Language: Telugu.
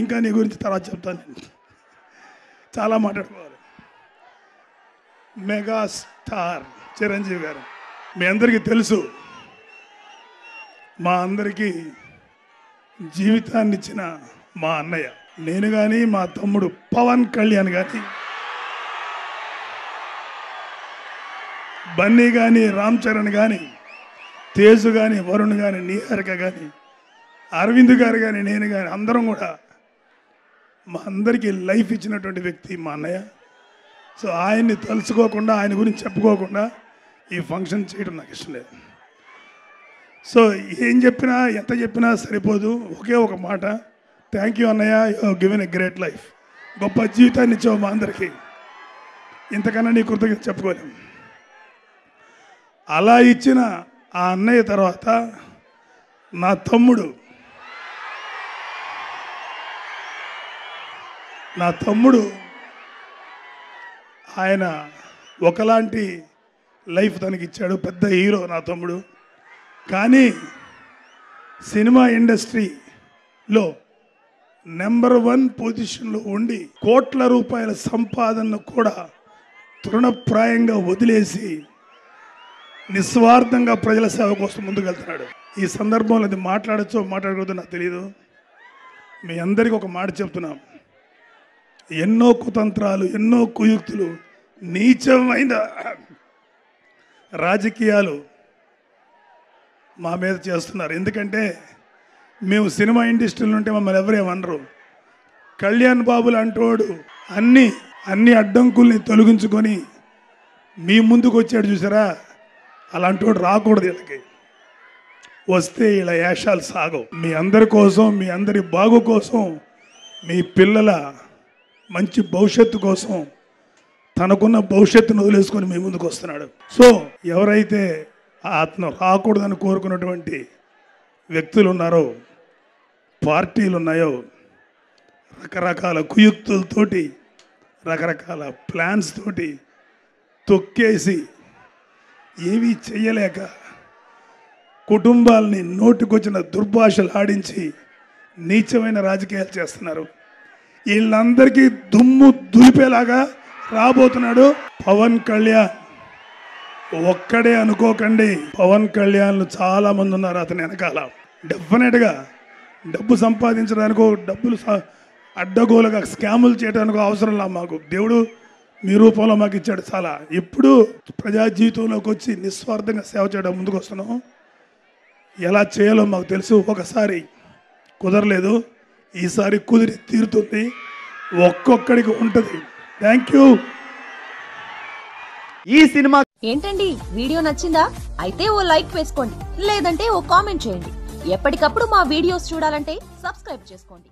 ఇంకా నీ గురించి తర్వాత చెప్తాను. చాలా మాట్లాడుకోవాలి. మెగా స్టార్ చిరంజీవి గారు మీ అందరికీ తెలుసు. మా అందరికీ జీవితాన్ని ఇచ్చిన మా అన్నయ్య. నేను కానీ మా తమ్ముడు పవన్ కళ్యాణ్ కానీ, బన్నీ కానీ, రామ్ చరణ్ కానీ, తేజు కానీ, వరుణ్ కానీ, నిహారిక కానీ, అరవింద్ గారు కానీ, నేను కానీ అందరం కూడా మా అందరికీ లైఫ్ ఇచ్చినటువంటి వ్యక్తి మా అన్నయ్య. సో ఆయన్ని తలుచుకోకుండా, ఆయన గురించి చెప్పుకోకుండా ఈ ఫంక్షన్ చేయడం నాకు ఇష్టం లేదు. సో ఏం చెప్పినా ఎంత చెప్పినా సరిపోదు. ఒకే ఒక మాట, థ్యాంక్ యూ అన్నయ్య, you have given a great life. గొప్ప జీవితాన్ని ఇచ్చావు మా అందరికీ. ఇంతకన్నా నీ కృతజ్ఞత చెప్పుకోలేము. అలా ఇచ్చిన ఆ అన్నయ్య తర్వాత నా తమ్ముడు ఆయన ఒకలాంటి లైఫ్ తనకి ఇచ్చాడు. పెద్ద హీరో నా తమ్ముడు. కానీ సినిమా ఇండస్ట్రీలో నెంబర్ 1 పొజిషన్లో ఉండి కోట్ల రూపాయల సంపాదనను కూడా తృణప్రాయంగా వదిలేసి నిస్వార్థంగా ప్రజల సేవ కోసం ముందుకెళ్తున్నాడు. ఈ సందర్భంలో అది మాట్లాడచ్చో మాట్లాడకూడదో నాకు తెలియదు. మీ అందరికీ ఒక మాట చెప్తున్నాం. ఎన్నో కుతంత్రాలు, ఎన్నో కుయుక్తులు, నీచమైన రాజకీయాలు మా మీద చేస్తున్నారు. ఎందుకంటే మేము సినిమా ఇండస్ట్రీలో ఉంటే మమ్మల్ని ఎవరేమనరు. కళ్యాణ్ బాబు లాంటివాడు అన్ని అడ్డంకుల్ని తొలగించుకొని మీ ముందుకు వచ్చాడు చూసారా, అలాంటి వాడు రాకూడదు. వీళ్ళకి వస్తే ఇలా యాషాలు సాగవు. మీ అందరి కోసం, మీ అందరి బాగు కోసం, మీ పిల్లల మంచి భవిష్యత్తు కోసం తనకున్న భవిష్యత్తును వదిలేసుకొని మీ ముందుకు వస్తున్నాడు. సో ఎవరైతే అతను రాకూడదని కోరుకున్నటువంటి వ్యక్తులు ఉన్నారో, పార్టీలు ఉన్నాయో, రకరకాల కుయుక్తులతోటి, రకరకాల ప్లాన్స్ తోటి తొక్కేసి ఏమీ చెయ్యలేక కుటుంబాలని నోటికొచ్చిన దుర్భాషలు ఆడించి నీచమైన రాజకీయాలు చేస్తున్నారు. వీళ్ళందరికీ దుమ్ము దులిపేలాగా రాబోతున్నాడు పవన్ కళ్యాణ్. ఒక్కడే అనుకోకండి, పవన్ కళ్యాణ్లు చాలా మంది ఉన్నారు అతని వెనకాల. డెఫినెట్గా డబ్బు సంపాదించడానికో, డబ్బులు అడ్డగోలుగా స్కాములు చేయడానికో అవసరం లా. మాకు దేవుడు మీ రూపంలో మాకు ఇచ్చాడు చాలా. ఇప్పుడు ప్రజా జీవితంలోకి వచ్చి నిస్వార్థంగా సేవ చేయడం ముందుకు వస్తున్నాం. ఎలా చేయాలో మాకు తెలుసు. ఒకసారి కుదరలేదు, ఈసారి కుదిరి తీరుతుంది. ఒక్కొక్కడికి ఉంటుంది. Thank you. ఈ సినిమా ఏంటండి, వీడియో నచ్చిందా? అయితే ఓ లైక్ వేసుకోండి, లేదంటే ఓ కామెంట్ చేయండి. ఎప్పటికప్పుడు మా వీడియోస్ చూడాలంటే సబ్స్క్రైబ్ చేసుకోండి.